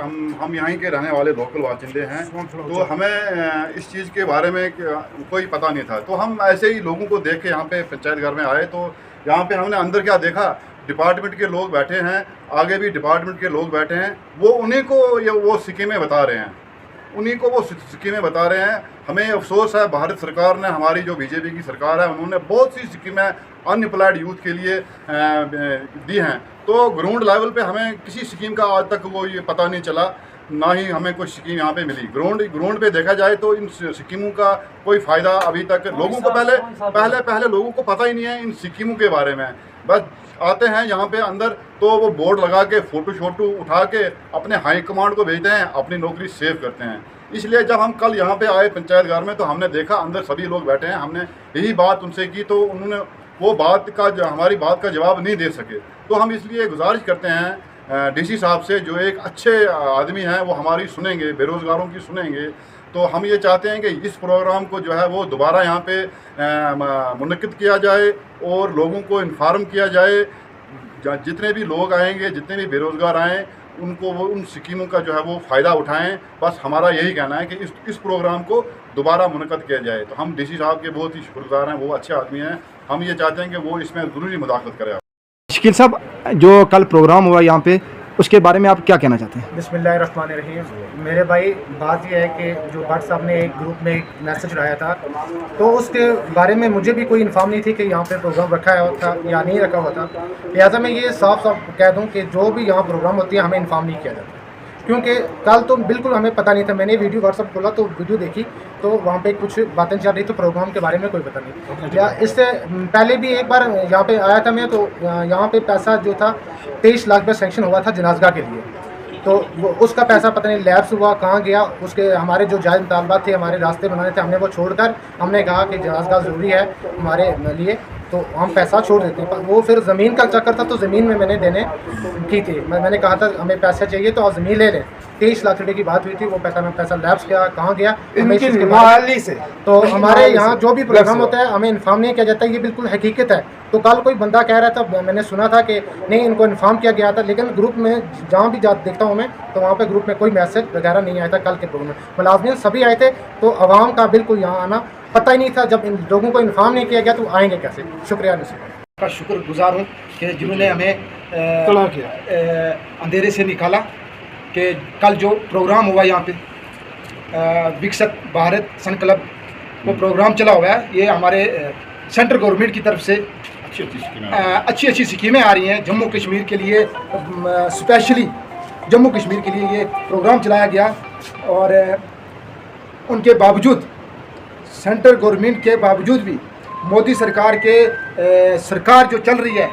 ہم یہیں کے رہنے والے لوکل باشندے ہیں، تو ہمیں اس چیز کے بارے میں کوئی پتہ نہیں تھا. تو ہم ایسے ہی لوگوں کو دیکھ کے یہاں پہ پنچایت گھر میں آئے. تو یہاں پہ ہم نے اندر کیا دیکھا، ڈپارٹمنٹ کے لوگ بیٹھے ہیں، آگے بھی ڈپارٹمنٹ کے لوگ بیٹھے ہیں. وہ انہیں کو وہ اسکیمیں بتا رہے ہیں، انہیں کو وہ اسکیمیں بتا رہے ہیں. ہمیں افسوس ہے بھارت سرکار نے، ہماری جو بی جے پی کی سرکار ہے، انہوں نے بہت سی اسکیمیں ان امپلائڈ یوتھ کے لیے دی ہیں. تو گراؤنڈ لیول پہ ہمیں کسی اسکیم کا آج تک وہ یہ پتہ نہیں چلا، نہ ہی ہمیں کوئی اسکیم یہاں پہ ملی. گراؤنڈ پہ دیکھا جائے تو ان اسکیموں کا کوئی فائدہ ابھی تک لوگوں کو پہلے لوگوں کو پتہ ہی نہیں ہے ان اسکیموں کے بارے میں. بس آتے ہیں یہاں پہ اندر تو وہ بورڈ لگا کے فوٹو شوٹو اٹھا کے اپنے ہائی کمانڈ کو بھیجتے ہیں، اپنی نوکری سیو کرتے ہیں. اس لیے جب ہم کل یہاں پہ آئے پنچایت گھر میں تو ہم نے دیکھا اندر سبھی لوگ بیٹھے ہیں. ہم نے یہی بات ان سے کی تو انہوں نے وہ ہماری بات کا جواب نہیں دے سکے. تو ہم اس لیے گزارش کرتے ہیں ڈی سی صاحب سے، جو ایک اچھے آدمی ہیں، وہ ہماری سنیں گے، بے روزگاروں کی سنیں گے. تو ہم یہ چاہتے ہیں کہ اس پروگرام کو جو ہے وہ دوبارہ یہاں پہ منعقد کیا جائے اور لوگوں کو انفارم کیا جائے. جتنے بھی لوگ آئیں گے، جتنے بھی بے روزگار آئیں، ان کو وہ ان اسکیموں کا جو ہے وہ فائدہ اٹھائیں. بس ہمارا یہی کہنا ہے کہ اس پروگرام کو دوبارہ منعقد کیا جائے. تو ہم ڈی سی صاحب کے بہت ہی شکر گزار ہیں، وہ اچھے آدمی ہیں. ہم یہ چاہتے ہیں کہ وہ اس میں ضروری مداخلت کرے. شکیل صاحب، جو کل پروگرام ہوا یہاں پہ، اس کے بارے میں آپ کیا کہنا چاہتے ہیں؟ بسم اللہ الرحمن الرحیم. میرے بھائی، بات یہ ہے کہ جو بٹ صاحب نے ایک گروپ میں ایک میسج لایا تھا، تو اس کے بارے میں مجھے بھی کوئی انفارم نہیں تھی کہ یہاں پہ پروگرام رکھا ہوا تھا یا نہیں رکھا ہوا تھا. لہٰذا میں یہ صاف کہہ دوں کہ جو بھی یہاں پروگرام ہوتی ہے ہمیں انفارم نہیں کیا جاتا، کیونکہ کل تو بالکل ہمیں پتہ نہیں تھا. میں نے ویڈیو واٹس ایپ کھولا تو ویڈیو دیکھی تو وہاں پہ کچھ باتیں چل رہی، تو پروگرام کے بارے میں کوئی پتہ نہیں. یا اس سے پہلے بھی ایک بار یہاں پہ آیا تھا میں، تو یہاں پہ پیسہ جو تھا 23 لاکھ پہ سینکشن ہوا تھا جنازگاہ کے لیے. تو وہ اس کا پیسہ پتہ نہیں لیبس ہوا کہاں گیا. اس کے ہمارے جو جائز مطالبات تھے، ہمارے راستے بنانے تھے، ہم نے وہ چھوڑ کر ہم نے کہا کہ جنازگاہ ضروری ہے ہمارے لیے، تو ہم پیسہ چھوڑ دیتے ہیں. وہ پھر زمین کا چکر تھا، تو زمین میں نے دینے کی تھی. میں نے کہا تھا ہمیں پیسہ چاہیے تو آپ زمین لے لیں. 23 لاکھ روپے کی بات ہوئی تھی. وہ پیسہ لیبس گیا کہاں گیا سے. تو ہمارے یہاں جو بھی پروگرام ہوتا ہے ہمیں انفارم نہیں کیا جاتا. یہ بالکل حقیقت ہے. تو کل کوئی بندہ کہہ رہا تھا، میں نے سنا تھا کہ نہیں ان کو انفارم کیا گیا تھا، لیکن گروپ میں جہاں بھی دیکھتا ہوں میں تو وہاں پہ گروپ میں کوئی میسج وغیرہ نہیں آیا تھا. کل کے پروگرام میں ملازمین سبھی آئے تھے، تو عوام کا بالکل یہاں آنا پتہ ہی نہیں تھا. جب ان لوگوں کو انفارم نہیں کیا گیا تو آئیں گے کیسے؟ شکریہ کا شکر گزار ہوں کہ جنہوں نے ہمیں اندھیرے سے نکالا. کہ کل جو پروگرام ہوا یہاں پہ وکست بھارت سن کلب، وہ پروگرام چلا ہوا ہے. یہ ہمارے سینٹرل گورنمنٹ کی طرف سے اچھی اسکیمیں آ رہی ہیں جموں کشمیر کے لیے. اسپیشلی جموں کشمیر کے لیے یہ پروگرام چلایا گیا. اور ان کے باوجود، سینٹرل گورنمنٹ کے باوجود بھی، مودی سرکار جو چل رہی ہے